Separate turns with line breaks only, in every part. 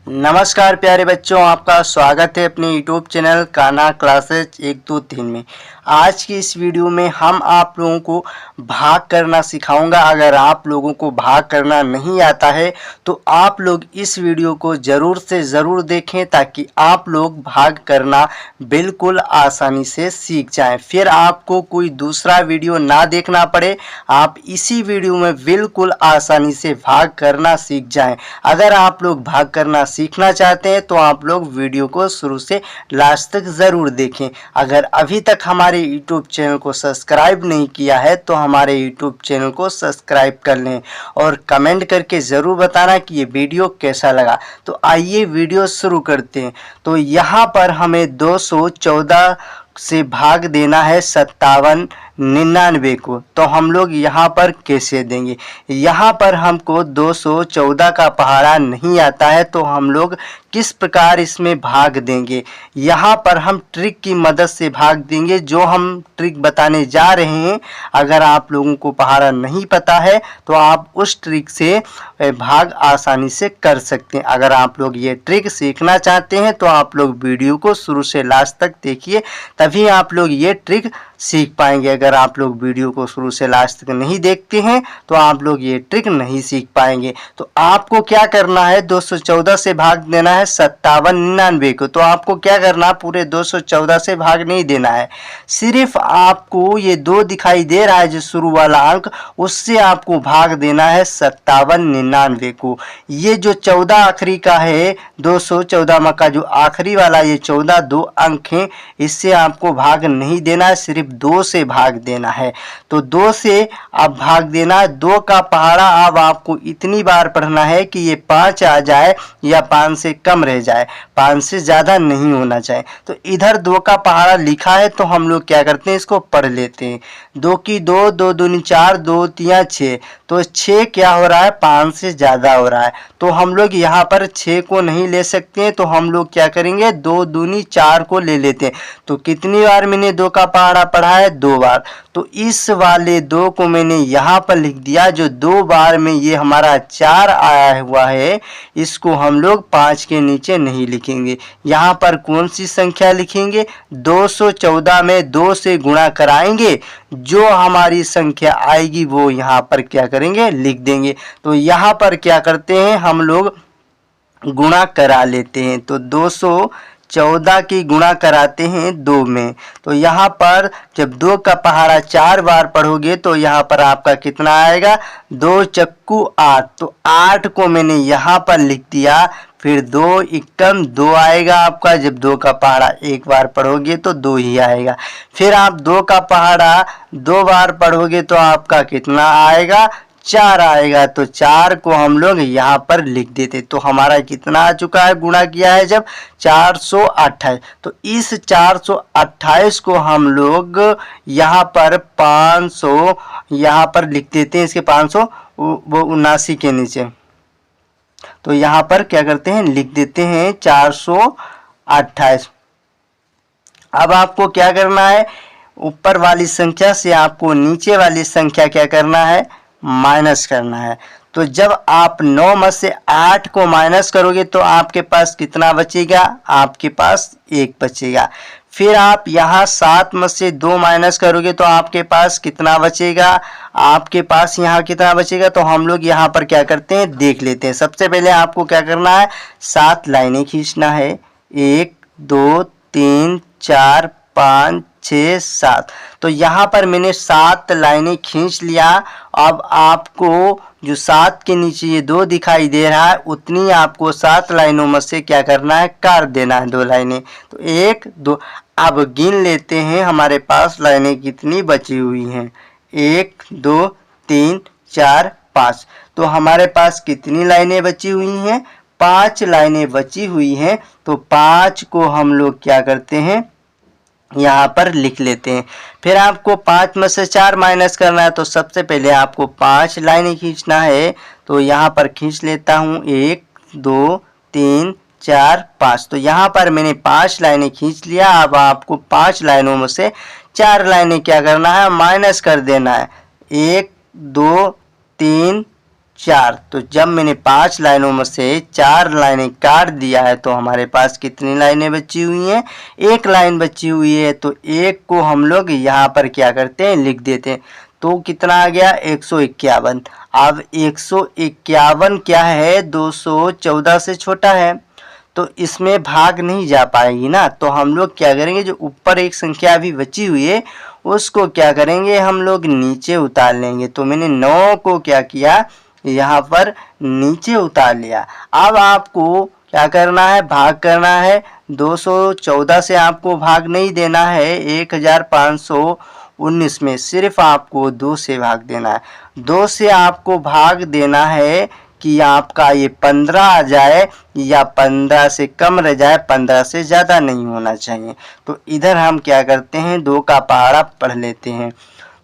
नमस्कार प्यारे बच्चों, आपका स्वागत है अपने YouTube चैनल कान्हा क्लासेज 1 2 3 में। आज की इस वीडियो में हम आप लोगों को भाग करना सिखाऊंगा। अगर आप लोगों को भाग करना नहीं आता है तो आप लोग इस वीडियो को ज़रूर से ज़रूर देखें ताकि आप लोग भाग करना बिल्कुल आसानी से सीख जाएं। फिर आपको कोई दूसरा वीडियो ना देखना पड़े, आप इसी वीडियो में बिल्कुल आसानी से भाग करना सीख जाएं। अगर आप लोग भाग करना सीखना चाहते हैं तो आप लोग वीडियो को शुरू से लास्ट तक ज़रूर देखें। अगर अभी तक हमारे YouTube चैनल को सब्सक्राइब नहीं किया है तो हमारे YouTube चैनल को सब्सक्राइब कर लें और कमेंट करके ज़रूर बताना कि ये वीडियो कैसा लगा। तो आइए वीडियो शुरू करते हैं। तो यहाँ पर हमें 214 से भाग देना है 5799 को। तो हम लोग यहाँ पर कैसे देंगे? यहाँ पर हमको 214 का पहाड़ा नहीं आता है तो हम लोग किस प्रकार इसमें भाग देंगे? यहाँ पर हम ट्रिक की मदद से भाग देंगे, जो हम ट्रिक बताने जा रहे हैं। अगर आप लोगों को पहाड़ा नहीं पता है तो आप उस ट्रिक से भाग आसानी से कर सकते हैं। अगर आप लोग ये ट्रिक सीखना चाहते हैं तो आप लोग वीडियो को शुरू से लास्ट तक देखिए, तभी आप लोग ये ट्रिक सीख पाएंगे। अगर आप लोग वीडियो को शुरू से लास्ट तक नहीं देखते हैं तो आप लोग ये ट्रिक नहीं सीख पाएंगे। तो आपको क्या करना है, 214 से भाग देना है 5799 को। तो आपको क्या करना, पूरे 214 से भाग नहीं देना है, सिर्फ आपको ये 2 दिखाई दे रहा है जो शुरू वाला अंक, उससे आपको भाग देना है 5799 को। ये जो 14 आखिरी का है, 214 का जो आखिरी वाला ये 14 2 अंक हैं, इससे आपको भाग नहीं देना है, सिर्फ 2 से भाग देना है। तो 2 से अब भाग देना है। 2 का पहाड़ा अब आपको इतनी बार पढ़ना है कि ये 5 आ जाए या 5 से कम रह जाए, 5 से ज़्यादा नहीं होना चाहिए। तो इधर 2 का पहाड़ा लिखा है तो हम लोग क्या करते हैं, इसको पढ़ लेते हैं। 2 की 2, 2 दूनी 4, 2 तिया 6। तो 6 क्या हो रहा है, 5 से ज़्यादा हो रहा है। तो हम लोग यहाँ पर 6 को नहीं ले सकते हैं, तो हम लोग क्या करेंगे, 2 दूनी 4 को ले लेते हैं। तो कितनी बार मैंने 2 का पहाड़ा पढ़ा है, 2 बार। तो इस वाले 2 को मैंने यहाँ पर लिख दिया, जो 2 बार में ये हमारा 4 आया हुआ है, इसको हम लोग 5 के नीचे नहीं लिखेंगे। यहाँ पर कौन सी संख्या लिखेंगे, 214 में 2 से गुणा कराएंगे, जो हमारी संख्या आएगी वो यहाँ पर क्या करेंगे, लिख देंगे। तो यहाँ पर क्या करते हैं, हम लोग गुणा करा लेते हैं। तो 214 की गुणा कराते हैं 2 में। तो यहाँ पर जब 2 का पहाड़ा 4 बार पढ़ोगे तो यहाँ पर आपका कितना आएगा, 2 चक्कू 8। तो 8 को मैंने यहाँ पर लिख दिया। फिर 2 एकम 2 आएगा आपका। जब 2 का पहाड़ा 1 बार पढ़ोगे तो 2 ही आएगा। फिर आप 2 का पहाड़ा 2 बार पढ़ोगे तो आपका कितना आएगा, 4 आएगा। तो 4 को हम लोग यहाँ पर लिख देते। तो हमारा कितना आ चुका है, गुणा किया है जब, 428। तो इस 428 को हम लोग यहाँ पर 500 यहाँ पर लिख देते हैं, इसके 579 के नीचे। तो यहाँ पर क्या करते हैं, लिख देते हैं 428। अब आपको क्या करना है, ऊपर वाली संख्या से आपको नीचे वाली संख्या क्या करना है, माइनस करना है। तो जब आप 9 में से 8 को माइनस करोगे तो आपके पास कितना बचेगा, आपके पास 1 बचेगा। फिर आप यहाँ 7 में से 2 माइनस करोगे तो आपके पास कितना बचेगा, आपके पास यहाँ कितना बचेगा। तो हम लोग यहाँ पर क्या करते हैं, देख लेते हैं। सबसे पहले आपको क्या करना है, 7 लाइनें खींचना है, 1 2 3 4 5 6 7। तो यहाँ पर मैंने 7 लाइनें खींच लिया। अब आपको जो 7 के नीचे ये 2 दिखाई दे रहा है, उतनी आपको 7 लाइनों में से क्या करना है, काट देना है 2 लाइनें। तो 1 2, अब गिन लेते हैं हमारे पास लाइनें कितनी बची हुई हैं, 1 2 3 4 5। तो हमारे पास कितनी लाइनें बची हुई हैं, 5 लाइनें बची हुई हैं। तो 5 को हम लोग क्या करते हैं, यहाँ पर लिख लेते हैं। फिर आपको 5 में से 4 माइनस करना है। तो सबसे पहले आपको 5 लाइनें खींचना है। तो यहाँ पर खींच लेता हूँ, 1 2 3 4 5। तो यहाँ पर मैंने 5 लाइनें खींच लिया। अब आपको 5 लाइनों में से 4 लाइनें क्या करना है, माइनस कर देना है। 1 2 3 4। तो जब मैंने 5 लाइनों में से 4 लाइनें काट दिया है तो हमारे पास कितनी लाइनें बची हुई हैं? 1 लाइन बची हुई है। तो 1 को हम लोग यहाँ पर क्या करते हैं, लिख देते हैं। तो कितना आ गया? 151। अब 151 क्या है? 214 से छोटा है, तो इसमें भाग नहीं जा पाएगी ना। तो हम लोग क्या करेंगे, जो ऊपर एक संख्या अभी बची हुई है उसको क्या करेंगे, हम लोग नीचे उतार लेंगे। तो मैंने 9 को क्या किया, यहाँ पर नीचे उतार लिया। अब आपको क्या करना है, भाग करना है। 214 से आपको भाग नहीं देना है 1519 में, सिर्फ आपको 2 से भाग देना है। 2 से आपको भाग देना है कि आपका ये 15 आ जाए या 15 से कम रह जाए, 15 से ज़्यादा नहीं होना चाहिए। तो इधर हम क्या करते हैं, 2 का पहाड़ा पढ़ लेते हैं।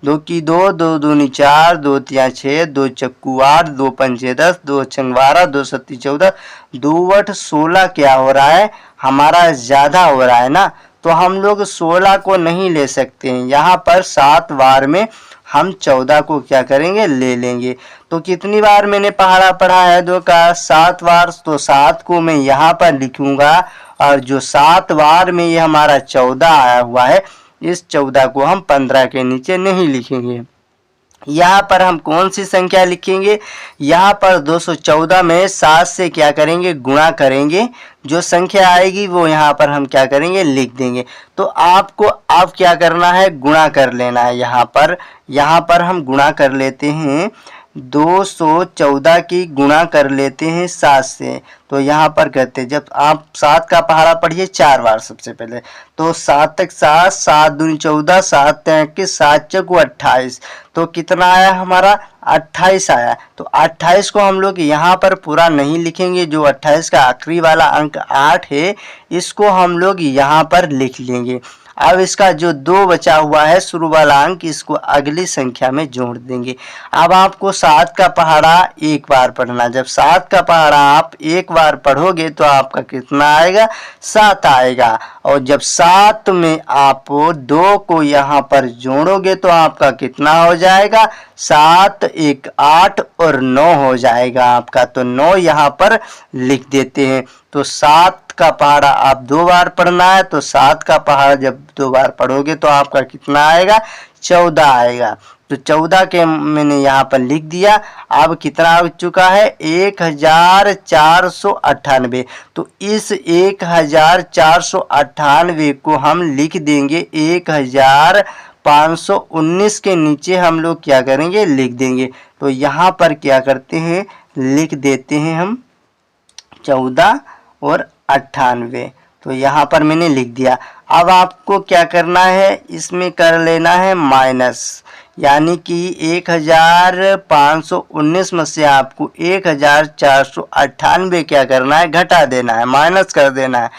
2 की 2, 2 दूनी 4, 2 तिया 6, 2 चक्कू 8, 2 पंचे 10, 2 छंग 12, 2 सत्ती 14, 2 8 16 क्या हो रहा है, हमारा ज़्यादा हो रहा है ना। तो हम लोग 16 को नहीं ले सकते हैं, यहाँ पर 7 बार में हम 14 को क्या करेंगे, ले लेंगे। तो कितनी बार मैंने पहाड़ा पढ़ा है 2 का? 7 बार। तो 7 को मैं यहाँ पर लिखूंगा और जो 7 बार में ये हमारा 14 आया हुआ है, इस 14 को हम 15 के नीचे नहीं लिखेंगे। यहाँ पर हम कौन सी संख्या लिखेंगे, यहाँ पर 214 में 7 से क्या करेंगे, गुणा करेंगे। जो संख्या आएगी वो यहाँ पर हम क्या करेंगे, लिख देंगे। तो आपको अब क्या करना है, गुणा कर लेना है। यहाँ पर हम गुणा कर लेते हैं, 214 की गुणा कर लेते हैं 7 से। तो यहाँ पर कहते हैं, जब आप 7 का पहाड़ा पढ़िए 4 बार सबसे पहले। तो 7 तक 7, 7 दूनी 14, 7 तक 7 चौको 28। तो कितना आया हमारा, 28 आया। तो 28 को हम लोग यहाँ पर पूरा नहीं लिखेंगे, जो 28 का आखिरी वाला अंक 8 है, इसको हम लोग यहाँ पर लिख लेंगे। अब इसका जो 2 बचा हुआ है शुरू वाला अंक, इसको अगली संख्या में जोड़ देंगे। अब आपको 7 का पहाड़ा 1 बार पढ़ना। जब 7 का पहाड़ा आप 1 बार पढ़ोगे तो आपका कितना आएगा, 7 आएगा। और जब 7 में आप 2 को यहाँ पर जोड़ोगे तो आपका कितना हो जाएगा, 7 1 8 और 9 हो जाएगा आपका। तो 9 यहाँ पर लिख देते हैं। तो 7 का पहाड़ा आप 2 बार पढ़ना है। तो 7 का पहाड़ा जब 2 बार पढ़ोगे तो आपका कितना आएगा, 14 आएगा। तो 14 के मैंने यहाँ पर लिख दिया। अब कितना आ चुका है, 1498। तो इस 1498 को हम लिख देंगे 1519 के नीचे हम लोग क्या करेंगे, लिख देंगे। तो यहाँ पर क्या करते हैं, लिख देते हैं हम 14 और 98। तो यहाँ पर मैंने लिख दिया। अब आपको क्या करना है, इसमें कर लेना है माइनस, यानी कि 1519 में से आपको 1498 क्या करना है, घटा देना है, माइनस कर देना है।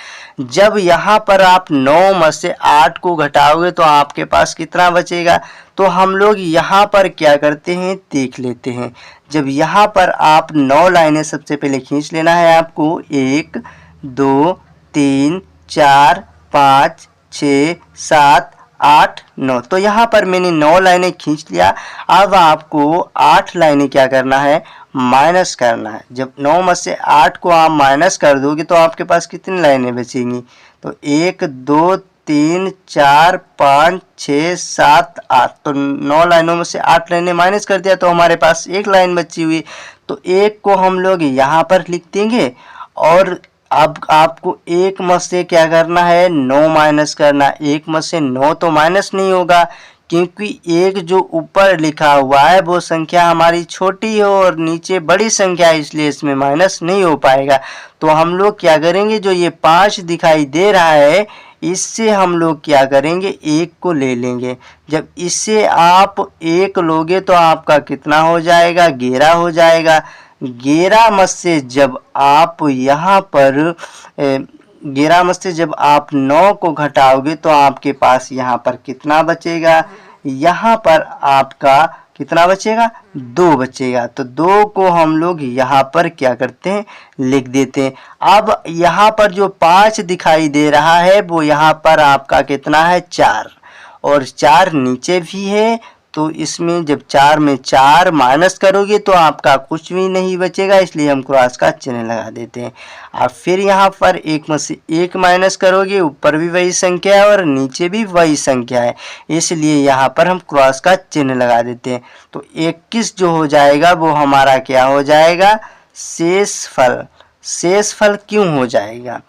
जब यहाँ पर आप 9 में से 8 को घटाओगे तो आपके पास कितना बचेगा। तो हम लोग यहाँ पर क्या करते हैं, देख लेते हैं। जब यहाँ पर आप 9 लाइनें सबसे पहले खींच लेना है आपको, 1 2 3 4 5 6 7 8 9। तो यहाँ पर मैंने 9 लाइनें खींच लिया। अब आपको 8 लाइनें क्या करना है, माइनस करना है। जब 9 में से 8 को आप माइनस कर दोगे तो आपके पास कितनी लाइनें बचेंगी। तो 1 2 3 4 5 6 7 8। तो 9 लाइनों में से 8 लाइनें माइनस कर दिया तो हमारे पास 1 लाइन बची हुई। तो 1 को हम लोग यहाँ पर लिख देंगे। और अब आपको 1 में से क्या करना है, 9 माइनस करना। 1 में से 9 तो माइनस नहीं होगा, क्योंकि 1 जो ऊपर लिखा हुआ है वो संख्या हमारी छोटी है और नीचे बड़ी संख्या है, इसलिए इसमें माइनस नहीं हो पाएगा। तो हम लोग क्या करेंगे, जो ये 5 दिखाई दे रहा है इससे हम लोग क्या करेंगे, 1 को ले लेंगे। जब इससे आप 1 लोगे तो आपका कितना हो जाएगा, 11 हो जाएगा। 11 में से जब आप यहाँ पर 11 में से जब आप 9 को घटाओगे तो आपके पास यहाँ पर कितना बचेगा, यहाँ पर आपका कितना बचेगा, 2 बचेगा। तो 2 को हम लोग यहाँ पर क्या करते हैं, लिख देते हैं। अब यहाँ पर जो 5 दिखाई दे रहा है वो यहाँ पर आपका कितना है, 4, और 4 नीचे भी है तो इसमें जब 4 में 4 माइनस करोगे तो आपका कुछ भी नहीं बचेगा, इसलिए हम क्रॉस का चिन्ह लगा देते हैं। अब फिर यहाँ पर 1 में से 1 माइनस करोगे, ऊपर भी वही संख्या है और नीचे भी वही संख्या है, इसलिए यहाँ पर हम क्रॉस का चिन्ह लगा देते हैं। तो 21 जो हो जाएगा वो हमारा क्या हो जाएगा, शेषफल। शेषफल क्यों हो जाएगा,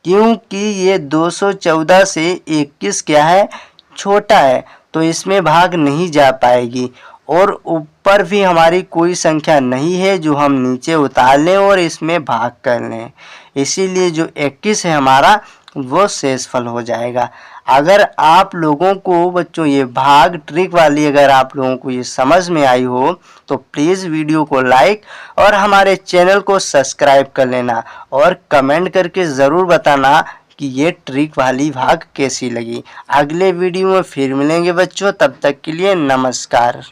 क्योंकि ये 214 से 21 क्या है, छोटा है, तो इसमें भाग नहीं जा पाएगी। और ऊपर भी हमारी कोई संख्या नहीं है जो हम नीचे उतार लें और इसमें भाग कर लें, इसीलिए जो 21 है हमारा वो शेषफल हो जाएगा। अगर आप लोगों को बच्चों ये भाग ट्रिक वाली अगर आप लोगों को ये समझ में आई हो तो प्लीज़ वीडियो को लाइक और हमारे चैनल को सब्सक्राइब कर लेना और कमेंट करके ज़रूर बताना कि ये ट्रिक वाली भाग कैसी लगी। अगले वीडियो में फिर मिलेंगे बच्चों, तब तक के लिए नमस्कार।